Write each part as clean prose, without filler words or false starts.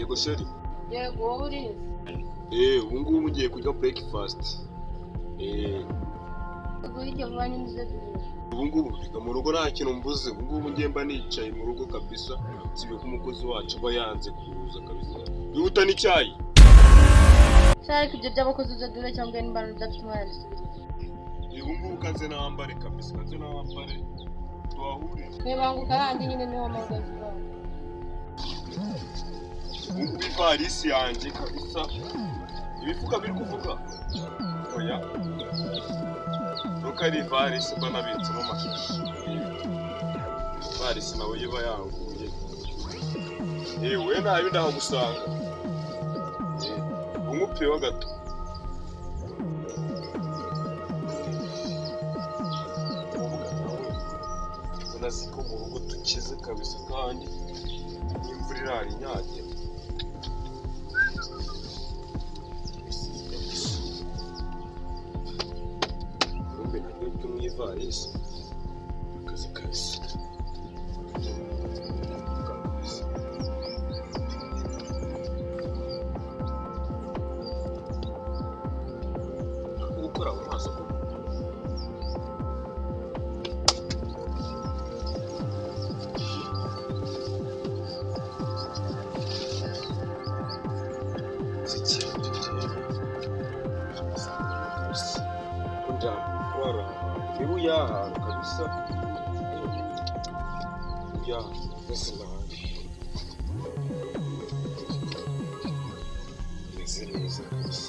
Yego sheri. Yego wowe urizi. Ubu ngubu ngiye kurya breakfast. Ubwo hirya vuba n'inzuze duhuye. Ubu ngubu biga mu rugo nta kintu mbuze. Ubu ngubu ngiye mba nicaye mu rugo kabisa. Sibe ko umukozi wacu aba yanze kuza kabisa. Yihuta n'icyayi. Shari ibyo by'abakozi uza dure cyangwa n'imbano bidafite umwanya dusubire. Ubu ngubu kanze n'abambare kabisa. Kanze n'abambare. Tuwahure. Banguka handi nyine niho mpagaze iwawe. Ubu ivarisi yanjye kabisa. Ibifuka biri kuvuga. Oya. Nuko ari ivarisi mba nabitsemo amashashi. Ivarisi nawe yiba yanguye. We nayo ndahagusanga. Umupeho gato. Unazi ko mu rugo tukize kabisa kandi imvura irara inyagira. Umbe ntabwo tumwivarisi. Akazi kabisa. Gukora mu maso ko ya kabisa ya mesela neza kabisa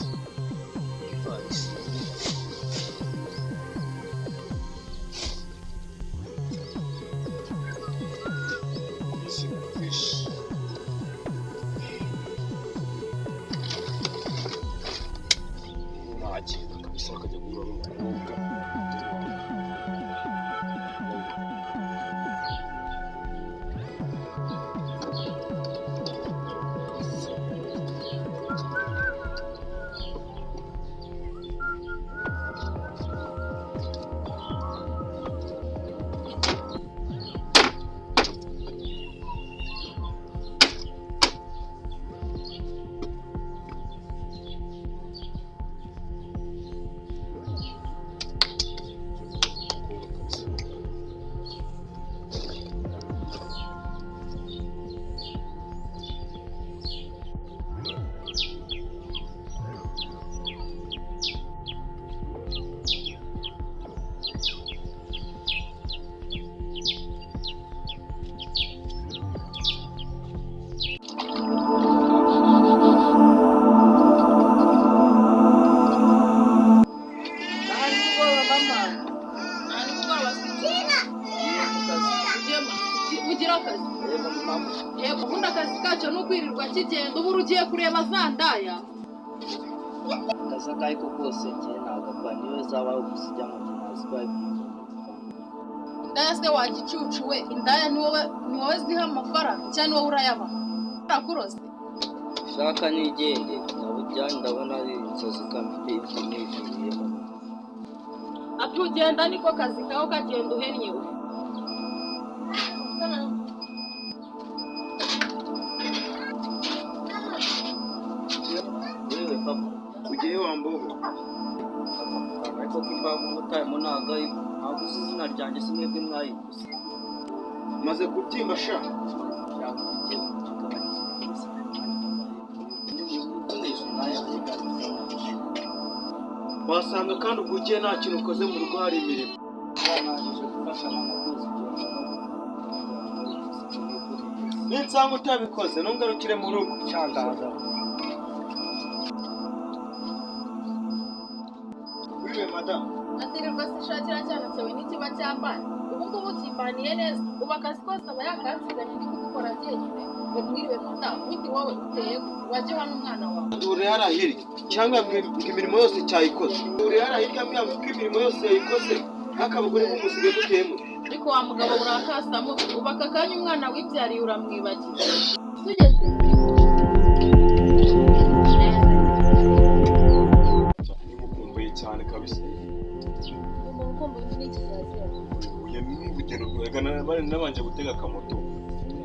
kabisa akajya guhura n'umukobwa. Ukunda akazi kacu n'ukwirirwa kigenda ubu ugiye kureba zandaya. Akazi ako kose njye ntabwo niwe zabaho gusa ijya mu ginazi bayo. Indaya se wagicucu we, indaya ni wowe ziha amafaranga cyane wowe urayaba. Urakuroze. Shaka nigende nabujyanye ndabona ari inzozi kamfite n'ibintu. Ati ugenda niko kazi kawe kagenda uhennye we. Ugiye wambogo ariko kimbago mutayemo nagaye ntabwo izina ryanjye simwebwe mwayiguze maze kubyimba sha wasanga kandi ubwo ugiye nta kintu ukoze mu rugo hari imirimo ninsanga utabikoze ntungarukire mu rugo cyandaza. Madam. Atirirwa sishakira cyane cyawe n'ikiba cyambaye. Ubu ngubu kimbaniye neza. Ubu akazi kose aba yakansiganye ndi kubikora jyenyine. Ubwiriwe madam, uti wowe uteye wajye hano umwana wawe. Uri harahiri cyangwa imirimo yose cyayikoze. Uri harahiri ambya ko imirimo yose yayikoze. Akabugore b'umusige gutemo. Ariko wa mugabo urakasamo ubaka kanya umwana wibyariye uramwibagiye. Tugeze. cyane kabisa. Umuntu n'iki cyazira. Uye mimi bugendo rwegana bari nabanje gutega akamoto.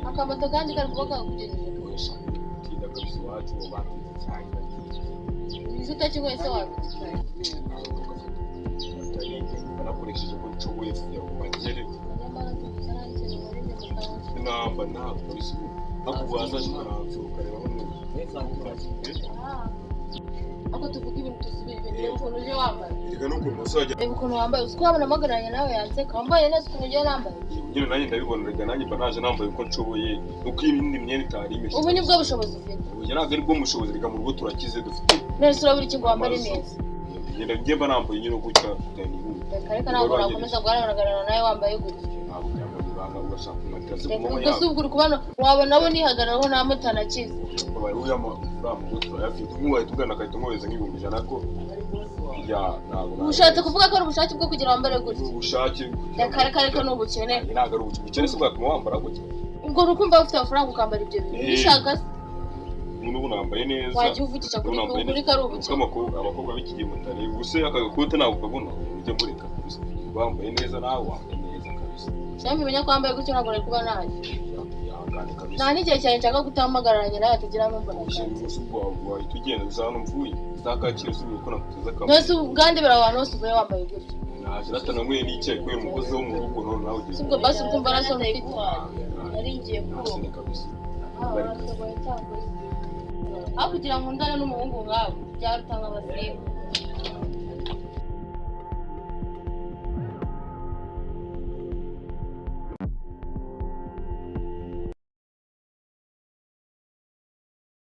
Akamoto kandi kari kuvuga kugenera. Kwesha. Tinda kabisa iwacu batetse icyayi Izi utakigoye se wawe. banakoresheje ko nshoboye kugira ngo bagere namba ntabwo kabisa ariko wazaje ukaranzura ukareba Ako tuvuga ibintu tusubira ibintu reba ukuntu uje wambaye. reka no ku musajya Reba ukuntu wambaye uzi ko wabona amagaranye nawe yanseka wambaye neza ukuntu ugiye nambaye. nyine nanjye ndabibona reka nanjye mba naje nambaye uko nshoboye nuko iyindi myenda itari imeshe Ubu nibwo bushobozi ufite. ubu ntabwo ari bwo mushobozi reka mu rugo turakize dufite None urabura iki ngo wambare neza. ngenda njye mba nambaye nyine gutya kugenda ihuye Reka ntabwo nakomeza guharagarana nawe wambaye gutya. ntabwo byambaye ibanga ugashaka umwatirazi ku Reka manywa ubwo si ubwo uri kubona wabona abo nihagararaho nta mutanakize. babaye uya amafaranga ngo turayafite nk'uwaye tugana akahita umwohereza nk'ibihumbi ijana ko ya ntabwo Ushatse kuvuga ko ari ubushake bwo kugira wambare gutya. ubushake Reka ni ubukene. ntabwo ari ubukene se bwatuma wambara gutya Ubwo urukumva ufite amafaranga ukambara ibyo bintu. Bishaka se ubu nambaye neza wajya uvugisha kuri kari ubukene. abakobwa b'iki gihe mutare ubuse aka gakote ntabwo ukabona ujya mureka kabisa wambaye neza nawe wambaye neza kabisa cyangwa umenya ko wambaye gutyo ntabwo ari kuba naje yahangane kabisa nta n'igihe cyane nshaka gutahamagaranye nawe atagira n'umva ushinzwe umunsi wahita ugenda uza hano mvuye za Kacyiru usubire ko nakuteza akamaro ntose ubwande bari abantu bose uvuye wambaye gutyo naje natanamwe n'icyayi kubera umugozi wo mu rugo none nawe ugeze ubwo basi urumva araso mfite nari ngiye kuroba kabisa aho kugira ngo ndane n'umuhungu nkawe byarutanga abasirimu